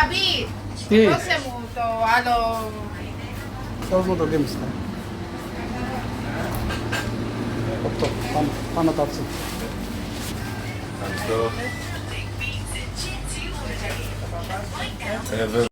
David, Sì, non sei muto, allo... sono molto game sta. Otto, fanno tazzo. Tanto. Eh,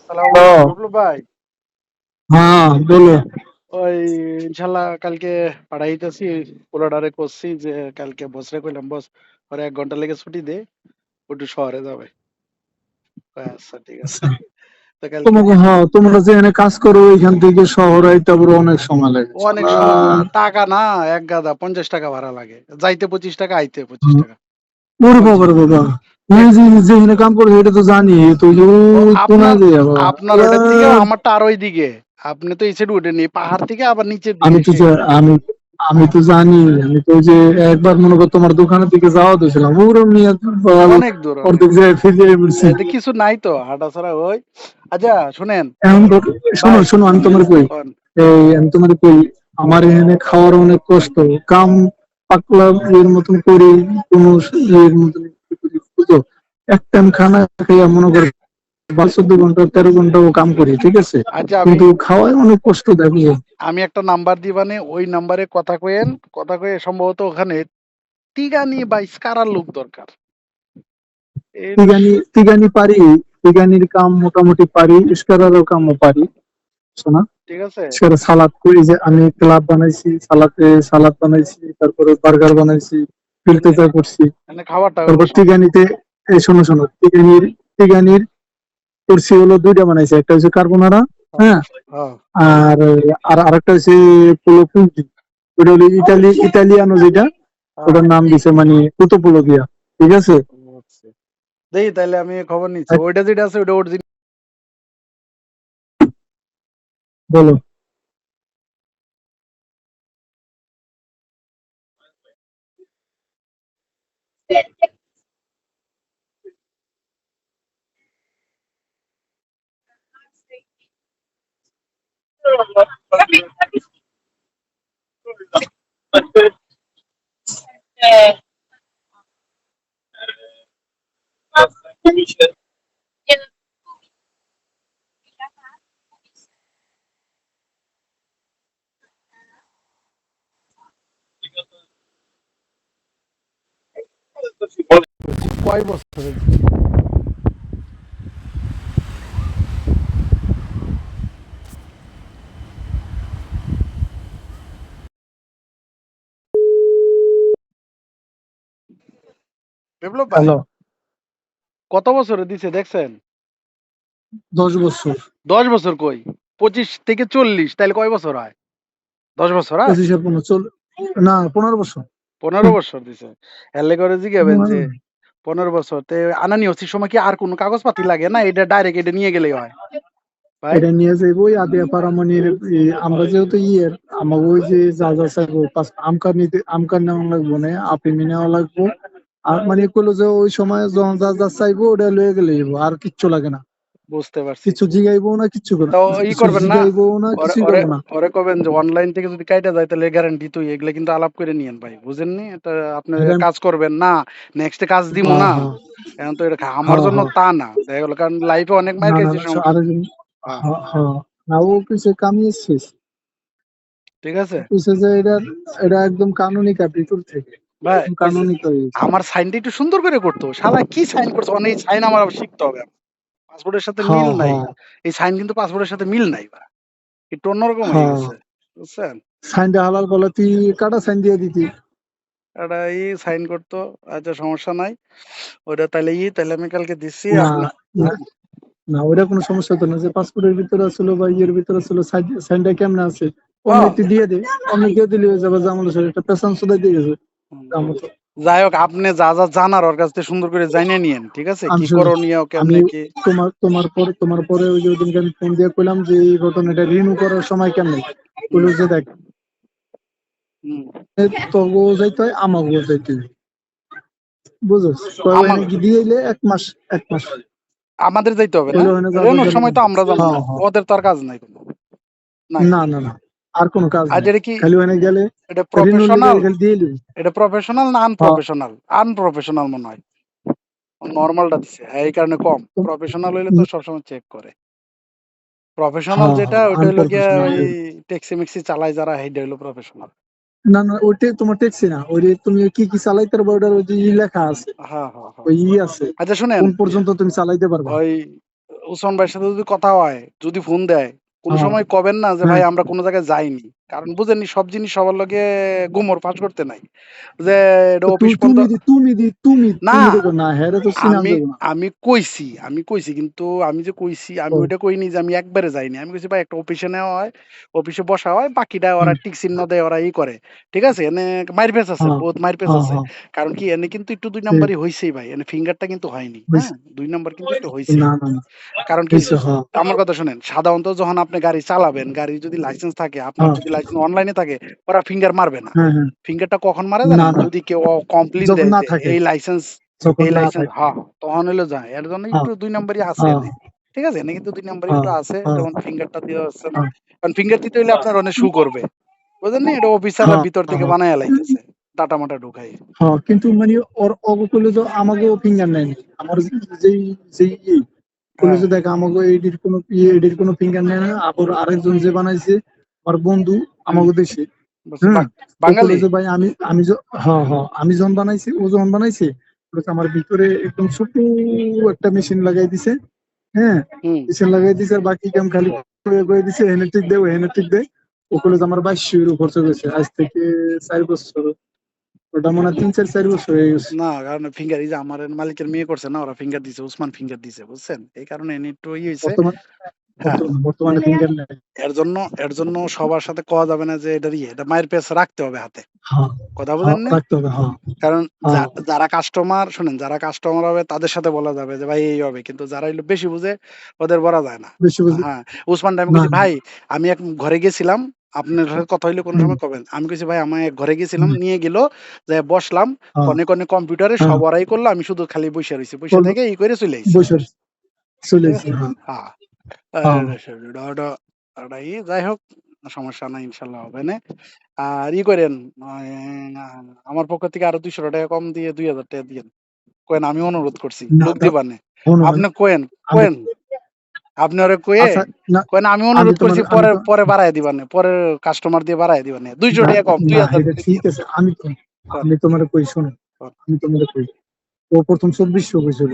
আসসালামু hello, আলাইকুম বিপ্লব ভাই। হ্যাঁ বলো। ওই ইনশাল্লাহ কালকে পাঠাইতেছি, পোলাডারে করছি যে কালকে বসরে কইলাম বস ওর 1 ঘন্টা লেগে ছুটি দে, একটু শহরে যাবে। কয়, আচ্ছা ঠিক আছে। আচ্ছা, তো কালকে তোমাকে হ্যাঁ তোমরা যেখানে কাজ করো ওইখান থেকে শহর আইতে আবার অনেক সময় লাগে অনেক শালা। টাকা না, এক গাদা 50 টাকা ভাড়া লাগে, যাইতে 25 টাকা, আইতে 25 টাকা। ওরে এখন বাবার বাবা, তুমি এক যে যেখানে কাম করো এটা তো জানি, তো ও কোনা আপনার দিয়ে বাবা আপনার ওটার দিকে, আমারটা আর ওই দিকে। আপনি তো এই সাইড উঠেনি, পাহাড় থেকে আবার নিচের দিকে আমি তো এসে। আমি আমি তো জানি, আমি তো ওই যে একবার মনে করো তোমার দোকানের দিকে যাওয়া তো ছিলাম ওরে নিয়ে অনেক দূর, অনেক অর্ধেক দূর। জায়গায় ফিরে পড়ছি। এতে কিছু নাই তো, হাঁটা ছাড়া ওই। আচ্ছা শুনেন এখন শোনো ভাই, শোনো আমি তোমার কই, কোন এই আমি তোমার কই, আমার এখানে খাওয়ার অনেক কষ্ট, কাম পাকলা এর মতন করি, কোনো এর মতন করি, বুঝছো? এক টাইম খানা খাইয়া মনে করো 12 14 ঘন্টা 13 ঘন্টাও কাম করি, ঠিক আছে, আচ্ছা আমি কিন্তু খাওয়ায় অনেক কষ্ট দেখো। আমি একটা নাম্বার দিবানে, ওই নাম্বারে কথা কয়েন, কথা কয়ে সম্ভবত ওখানে তিগানি বা স্কারার লোক দরকার। এর তিগানি তিগানি পারি, তিগানির কাম মোটামুটি পারি, ইস্কারারও কামও পারি, শোনা। ঠিক আছে, সেটা সালাদ করি, যে আমি ক্লাব বানাইছি, সালাদ বানাইছি, তারপরে বার্গার বানাইছি, ফিল্টে এনে চা করছি। এনে খাবারটা হলো তারপর তিগানিতে, এই শোনো শোনো, তিগানির করছি হলো দুইটা বানাইছি, একটা হচ্ছে কার্বোনারা, হ্যাঁ, হ্যাঁ, আর আর আরেকটা হচ্ছে পোলো পুঁজি, ওটা হলো ইটালিয়ানো যেটা, হ্যাঁ। ওটার নাম দিছে মানে কুতো পোলো দিয়া, ঠিক আছে। আচ্ছা, দেখি তাহলে আমি খবর নিচ্ছি, ওইটা যেটা আছে ওইটা অরিজিনাল। বলো। কয় বছরের? বিপ্লব ভাই, হ্যালো, কত বছরে দিছে দেখছেন? 10 বছর। 10 বছর কই, 25 থেকে 40, তাহলে কয় বছর হয়? 10 বছর হয়? 25 আর 15 না 15 বছর। 15 বছর দিছে। এলে করে জিগাবেন যে হুম। 15 বছর তে আনানি হচ্ছে সময় কি আর কোনো কাগজপাতি লাগে না, এটা ডাইরেক্ট এটা নিয়ে গেলেই হয় ভাই? এটা নিয়ে যাইবো ওই আদিয়া পারামনির, আমরা যেহেতু ইয়ের, আমার ওই যে যা যা চাইবো আমকার নেওয়া লাগবো না, আপিমি নেওয়া লাগবো। আর মানে করলো যে ওই সময় যখন যা যা চাইবো ওটা লয়ে গেলে যাবো, আর কিচ্ছু লাগে না, বুঝতে পারছি। কিছু জিগাইবো না, কিচ্ছু তো ই কিছু করবেন না, জিগাইবো না, ওরে কিছুই ওরে করবো না। ওরে কবেন যে অনলাইন থেকে যদি কাইটা যায় তাহলে গ্যারান্টি তো, এগুলা কিন্তু আলাপ করে নিয়েন ভাই, বুঝেননি? এটা আপনি এটা কাজ করবেন না, নেক্সট কাজ দিমু হ্যাঁ না। হ্যাঁ এখন তো এটা আমার হ্যাঁ জন্য হ্যাঁ, তা না, দেখা গেল কারণ লাইফে অনেক মার না না খাইছি না আর হ্যাঁ, হ্যাঁ হ্যাঁ, না ও কিছু কামিয়েছিস, ঠিক আছে বুঝছে যে এটা, এটা একদম কানুনি কাজ ভিতর থেকে, ভাই। একদম ওই যে কানুনি করে গেছে। আমার সাইনটা একটু সুন্দর করে করতো, শালা কি সাইন করছে, অনেক সাইন আমার আবার শিখতে হবে। পাসপোর্টের সাথে মিল হ্যাঁ নাই, হ্যাঁ এই সাইন কিন্তু পাসপোর্টের সাথে মিল নাই বা, একটু অন্যরকম হয়ে হ্যাঁ, গেছে, বুঝছেন? সাইনটা হালাল বলে তুই কাটা সাইন দিয়ে দিতি। এটা সাইন করতো। আচ্ছা সমস্যা নাই, ওটা তাহলে তাহলে আমি কালকে দিচ্ছি না আপনার। না না, ওইটা কোনো সমস্যা হতো না, যে পাসপোর্টের ভিতরে আসলো বা ইয়ের ভিতরে আসলো, সাইনটা কেমনে আছে অন্য হ্যাঁ, একটু দিয়ে দে, অন্য দিয়ে দিলে হয়ে যাবে, জামাল হোসেন একটা পেছন সুদাই দিয়ে গেছে কাম হুম। হতো। যাই হোক, আপনি যা যা জানার ওর কাছ থেকে সুন্দর করে জানিয়ে নিয়েন, ঠিক আছে? আমি কি শুনো, করণীয়, আমি কেমনে কি। তোমার পরে ওই যে ওদিনকে আমি ফোন দিয়ে কইলাম যে এই ঘটনাটা রিনিউ করার সময় কেমনে, বললো যে দেখ হুম। তগো যাইতে হয়, আমাগো যাইতে হয়। বুঝছ? কয় আমার ওখানে দিয়ে এলে 1 মাস, 1 মাস আমাদের যাইতে হবে না? ওইলে ওখানে যাবে রেনোর গেলে। সময় তো আমরা যাবো না, হ্যাঁ হ্যাঁ, ওদের তো আর কাজ নাই কোনো নাকি? না না না, আর কোনো কাজ আর নেই, যেটা কি খালি ওখানে গেলে এটা রিনুর লেগে প্রফেশনাল, খালি দিয়ে দিবি। এটা প্রফেশনাল না হ্যাঁ, আনপ্রফেশনাল? আনপ্রফেশনাল মনে হয়, নর্মালটা দিছে, হ্যাঁ এই কারণে কম। প্রফেশনাল হইলে তো সবসময় চেক করে। প্রফেশনাল হ্যাঁ যেটা হ্যাঁ, ওইটা হইলো গিয়া আনপ্রফেশনাল। ওই ট্যাক্সি ম্যাক্সি চালায় যারা, সেইটা হইলো প্রফেশনাল। না না, ওইটাই তোমার ট্যাক্সি না, ওই যে তুমি কি কি চালাইতে পারবে ওটার ওই যে লেখা আছে, হ্যাঁ হ্যাঁ হ্যাঁ। ওই আছে আচ্ছা শুনেন, কোন পর্যন্ত তুমি চালাইতে পারবা। ওই উসমান ভাইয়ের সাথে যদি কথা হয়, যদি ফোন দেয়, কোনো হ্যাঁ সময় কবেন না যে ভাই হ্যাঁ, আমরা কোনো জায়গায় যাইনি। কারণ বুঝেননি সব জিনিস সবার লগে গুমর ফাঁস করতে নাই, যে এটা তো অফিস বন্ধ। তুমি না, দেখো না, হ্যাঁ তো চিনান আমি যাবো না। আমি কইছি কিন্তু আমি যে কইছি, আমি ও, ওইটা কইনি যে আমি একবারে যাইনি। আমি কইছি ভাই একটা অফিসে নেওয়া হয়, অফিসে বসা হয়, বাকিটা ওরা হুম, টিক চিহ্ন দেয়, ওরা ই করে। ঠিক আছে, এনে মাইরপেস আছে, হ্যাঁ বহুত মাইরপেস হ্যাঁ আছে। হ্যাঁ, কারণ কি এনে কিন্তু একটু 2 ঠিক নাম্বারই হইছেই ভাই, এনে ফিঙ্গারটা কিন্তু হয়নি, হ্যাঁ হইছে। 2 নাম্বার কিন্তু একটু হইছেই। না না না, কারণ কি, হইছে, হ্যাঁ আমার কথা শুনেন, সাধারণত যখন আপনি গাড়ি চালাবেন, গাড়ি যদি লাইসেন্স থাকে, আপনার হ্যাঁ যদি লাইসেন্স অনলাইনে থাকে, ওরা ফিঙ্গার মারবে না। হ্যাঁ হ্যাঁ, ফিঙ্গারটা কখন মারে না জানেন? না, যদি কেউ কমপ্লেইন যখন দেয় না যে থাকে, এই লাইসেন্স, যখন এই না লাইসেন্স, থাকে, হ্যাঁ, তখন হলো যায়। এর জন্য হ্যাঁ একটু 2 নাম্বারই আছে হ্যাঁ এনে। ঠিক আছে, এনে কিন্তু 2 নাম্বারই হ্যাঁ একটু আছে, হ্যাঁ যেমন ফিঙ্গারটা দেওয়া হচ্ছে না। হ্যাঁ কারণ ফিঙ্গার দিতে হইলে আপনার অনেক শু করবে, বুঝলেন নি? এটা অফিসাররা হ্যাঁ ভিতর থেকে হ্যাঁ বানায় লাইতেছে, ডাটা মাটা ঢুকাই। হ্যাঁ, কিন্তু মানে ওর অগকুলে তো আমাকেও ফিঙ্গার নেয়নি, আমার যেই যেই হ্যাঁ, কলেজে দেখা আমাকে এডির কোনো ফিঙ্গার নেয় না। আবার আরেকজন যে বানাইছে আমার বন্ধু, হুম, আমাকে দেশে, বুঝছি। হ্যাঁ, ও বাঙালি? কলেজে ভাই হ্যাঁ হ্যাঁ, আমি যখন বানাইছি, ও যখন বানাইছে, বলেছে আমার ভিতরে একদম ছোট একটা মেশিন লাগাই দিছে, হ্যাঁ, হুম। মেশিন লাগাই দিছে, আর বাকি কাম খালি করে দিছে, হেনেটিক দেয়, ও হেনেটিক দেয়। ও কলেজ আমার 2200 খরচ হয়েছে আজ থেকে 4 বছর, ওটা মনে হয় 3-4 বছর হয়ে গেছে। না, কারণ ফিঙ্গার এই যে আমার মালিকের মেয়ে করছে না, ওরা ফিঙ্গার দিছে, উসমান ফিঙ্গার দিছে, বুঝছেন? এই কারণে এনে একটু ই হইছে। বর্তমান হ্যাঁ, বর্তমানে ফিঙ্গার নেই। এর জন্য সবার সাথে কওয়া যাবে না যে এটা মায়ের পেস রাখতে হবে হাতে। হ্যাঁ কথা হ্যাঁ, বুঝেন নি? রাখতে হবে, হ্যাঁ কারণ হ্যাঁ, যারা কাস্টমার, শুনেন, যারা কাস্টমার হবে তাদের সাথে বলা যাবে যে ভাই এই হবে, কিন্তু যারা হইলো বেশি বুঝে, ওদের বলা যায় না। বেশি বুঝি হ্যাঁ, উসমানটা আমি না কইছি না। ভাই, আমি এক ঘরে গেছিলাম, আপনার সাথে কথা হইলে কোনো হুম সময় কবেন। আমি কইছি ভাই আমি এক ঘরে গেছিলাম, হুম, নিয়ে গেল, যাই বসলাম, হ্যাঁ কনে কনে কম্পিউটারে হ্যাঁ, সব ওরাই করলো, আমি শুধু খালি বইসা রইছি, বইসা বলবো থেকে এই করে চলে আইছি। বসে চলে ঠিক এসেছি, আছে? হ্যাঁ হ্যাঁ। হ্যাঁ, যাই হোক, সমস্যা নাই, ইনশাল্লাহ হবে না। আর ই করেন, আমার পক্ষ থেকে আরো 200 টাকা কম দিয়ে 2000 টাকা দিয়েন। কোয়েন আমি অনুরোধ করছি, না লোক তা দিবানে। শোনো, আপনি কোয়েন, আমি কোয়েন, আপনি ওরে কয়ে আচ্ছা, না কোয়েন আমি আমি অনুরোধ তোমার করছি, আমি পরে তো পরে বাড়ায় দিবানে, পরে কাস্টমার দিয়ে বাড়ায় দিবানে, 200 টাকা কম, না, 2000 এটা করে ঠিক দিয়েন। আছে, কোন, আমি তোমার কই, শোনো, কোন। আমি তোমার কই, ও প্রথম 2400 কইছিল,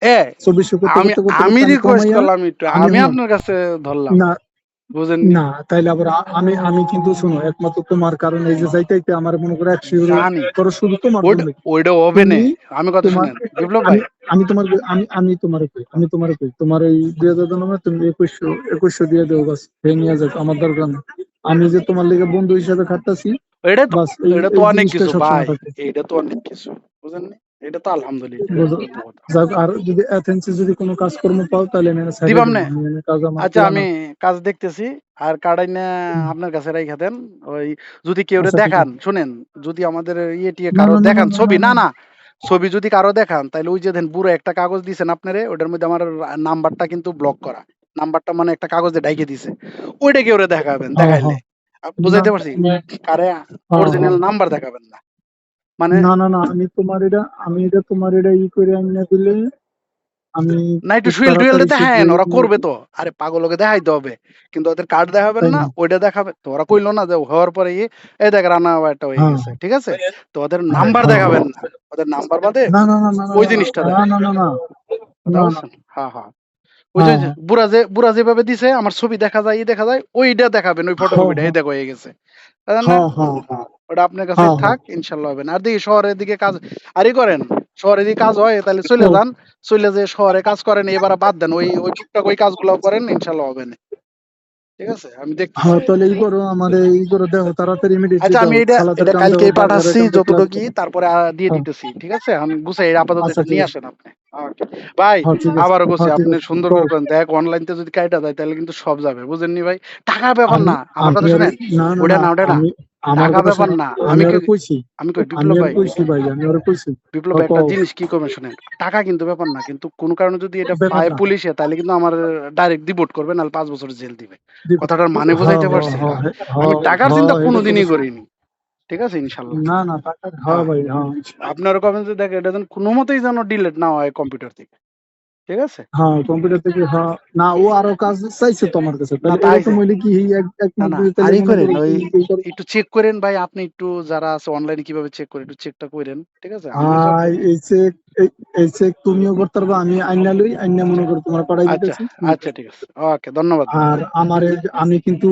এ 2400 করতে আমি করতে করতে আমি করতে আমি রিকোয়েস্ট কমাইয়া, করলাম একটু, আমি আমি শুনো, আপনার কাছে ধরলাম, না বুঝেননি? না, তাইলে আবার আমি আমি কিন্তু শোনো, একমাত্র তোমার কারণে এই যে যাইতে আমার মনে করো 100 € জানি খরচ শুধু তোমার ওইটা জন্য। ওইটা হবে নে। তুমি আমি কথা তোমার শুনেন বিপ্লব আমি ভাই। আমি তোমার আমি তোমার কই তোমার এই 2000 জন্য তুমি 2100 দিয়ে দেবো, বাস খেয়ে নিয়ে যাও, আমার দরকার নেই। আমি যে তোমার লেগে বন্ধু হিসাবে খাটতাছি, এটা তো বাস এই এটা তো এই অনেক জিনিসটা কিছু ভাই, সবসময় থাকে। এটা তো অনেক কিছু, বুঝেননি? এটা তো আলহামদুলিল্লাহ, এটা বুঝো, তো কথা। যাক, আর যদি এথেন্সে যদি কোনো কাজকর্ম পাও তাহলে আমি সাইডে দিবাম দেবো, নে। আমি কাজ আমার আচ্ছা, করা আমি না। কাজ দেখতেছি, আর কার্ডাই না হুম, আপনার কাছে রাইখা দেন। ওই যদি কেউ আচ্ছা ঠিক দেখান, আছে। শুনেন, যদি আমাদের ইয়ে টিয়ে না কারো না না না দেখান না না ছবি, না না, না, ছবি যদি কারো দেখান, তাহলে ওই যে দেন বুড়ো একটা কাগজ দিছেন আপনারে, ওটার মধ্যে আমার নাম্বারটা কিন্তু ব্লক করা, নাম্বারটা মানে একটা কাগজে ডাইকে দিছে, ওইটা কেউ দেখাবেন, হ্যাঁ দেখাইলে হ্যাঁ, না বুঝাইতে পারছি, না, কারে হ্যাঁ হ্যাঁ, অরিজিনাল নাম্বার দেখাবেন না, মানে। না না না, আমি এটা তোমার এটা করে আনিয়ে দিলে আমি না, একটু খুব সুইল টুইল তাড়াতাড়ি দেখায়েন, শীঘ্রই ওরা করবে তো। আরে পাগলকে দেখাইতে হবে, কিন্তু ওদের কার্ড দেখাবেন তাই না, না, ওইটা দেখাবে তো। ওরা কইলো না যে হওয়ার পরে এই দেখ রান্না একটা হয়ে হ্যাঁ গেছে, ঠিক আছে? তো ওদের হ্যাঁ নাম্বার হ্যাঁ দেখাবেন হ্যাঁ। না, ওদের নাম্বার বাদে না না না না না ওই জিনিসটা না দেখাবেন। না না না কথা না না, বুঝছেন? হ্যাঁ হ্যাঁ। ওই যে হ্যাঁ যে বুড়া যেভাবে দিছে, আমার ছবি দেখা যায়, দেখা যায়, ওইটা দেখাবেন, ওই হ্যাঁ ফটোকপিটা, এই দেখো হয়ে গেছে, তাই না? হ্যাঁ হ্যাঁ হ্যাঁ ওটা আপনার কাছে হ্যাঁ হ্যাঁ, থাক, ইনশাল্লাহ হবে না। আর দেখি শহরের দিকে কাজ আরই করেন, শহরের দিকে কাজ হয় তাহলে চলে ও, যান, চলে যে শহরে কাজ করেন, এবার বাদ দেন, ওই ওই টুকটাক ওই কাজগুলো করেন, ইনশাল্লাহ হবে না। ঠিক আছে, আমি দেখতেছি। হ্যাঁ, তাহলে এই করো, আমাদের এই করো, দেখো তাড়াতাড়ি ইমিডিয়েটলি আচ্ছা, আমি দাও, এটা খালাতের এটা কাম দাও, কালকেই ড্রাইভারের পাঠাচ্ছি কাম দাও, ক্লাস যতটুকু, দাও। তারপরে দিয়ে হ্যাঁ, দিতেছি। ঠিক আছে, আমি গুছাই, আপাতত আচ্ছা এটা ঠিক নিয়ে আছে, আসেন আপনি। Okay. ভাই, হ্যাঁ ঠিক আছে, আবারও বলছি, হ্যাঁ ঠিক আপনি আছে, সুন্দর কও। করে করেন, দেখ অনলাইনতে যদি কাইটা যায় তাহলে কিন্তু সব যাবে, বুঝেননি ভাই? টাকার ব্যাপার আমি না, আমার আমি কথা আর শুনেন, না না ওটা না, না, ওটা না। আমি আমার টাকা কথা ব্যাপার শোনো, না। আমি ওরে কইছি, আমি কই আমি বিপ্লব ওরে ভাই, কইছি ভাই, আমি ওরে কইছি। বিপ্লব ও ভাই একটা কও, জিনিস কি করবেন শুনেন। টাকা কিন্তু ব্যাপার না। কিন্তু কোন কারণে যদি এটা ব্যাপার পায় না। পুলিশে তাহলে কিন্তু আমার ডাইরেক্ট ডিপোর্ট করবে, নাহলে ৫ বছরের জেল দিবে। দিব- কথাটার মানে হ বুঝাইতে হ পারছি? হ হ আমি টাকার হ চিন্তা এটা তো কোনোদিনই বুঝছি। করিনি। ঠিক আছে? ইনশাআল্লাহ। না না, টাকা, হ্যাঁ হ্যাঁ। ভাই, হ্যাঁ। আপনারা কবেন যে দেখেন এটা যেন কোনো মতেই যেন ডিলিট না হয় কম্পিউটার থেকে। ঠিক আছে? হ্যাঁ, কম্পিউটার থেকে, হ্যাঁ। না, ও আরো কাজ চাইছে তো আমার কাছে, না তাহলে তাই এরকম হইলে কি এই এক না, মাস না, দিতে, তাহলে আরই মনে করেন। করো কি ওই এই করো। একটু চেক করেন ভাই, আপনি একটু যারা আছে অনলাইনে কিভাবে চেক করে একটু চেকটা কইরেন। ঠিক আছে? আমি সব এই চেক, এই চেক তুমিও করতে পারবা, আমি আইনা লই, আইনা মনে করো তোমার পাঠাই আচ্ছা, দিতেছি, তুমি আচ্ছা করো। ঠিক আছে। ওকে, ধন্যবাদ ভাই। আর আমারে, আমি কিন্তু,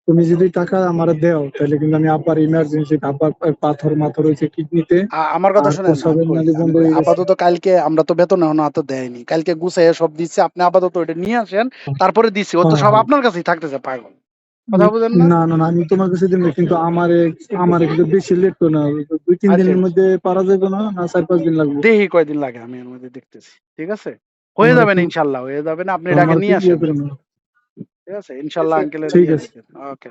তুমি যদি টাকা আমারে দেও তাহলে কিন্তু আমি আব্বার ইমার্জেন্সি, আব্বার পাথর মাথর হয়েছে কিডনিতে, আমার কথা আর শোনেন, প্রসাবের নালী আমি বন্ধ কই হয়ে গেছে। আপাতত কালকে আমরা তো বেতন এখনো হাতে দেয়নি। কালকে গুছাইয়া সব দিচ্ছি। আপনি আপাতত ওটা নিয়ে আসেন, তারপরে দিচ্ছি। ও তো হ্যাঁ সব হ্যাঁ। আপনার কাছেই থাকতেছে পাগল। কথা বুঝেন না? না না না, আমি তোমার কাছে দিব, কিন্তু আমারে, আমারে কিন্তু বেশি লেট করো না। 2-3 আচ্ছা, দিনের মধ্যে পারা যাবে না, না 4-5 দিন লাগবে? দেখি কয়দিন লাগে, আমি এর মধ্যে দেখতেছি। ঠিক আছে? হয়ে আমার যাবেন একটু, ইনশাআল্লাহ, হয়ে যাবেন। আপনি এটাকে আমার একটু নিয়ে ইয়ে আসেন। করে নাও। ঠিক আছে? ইনশাআল্লাহ আঙ্কেলের ঠিক দিয়ে আছে। দিবেন। ওকে।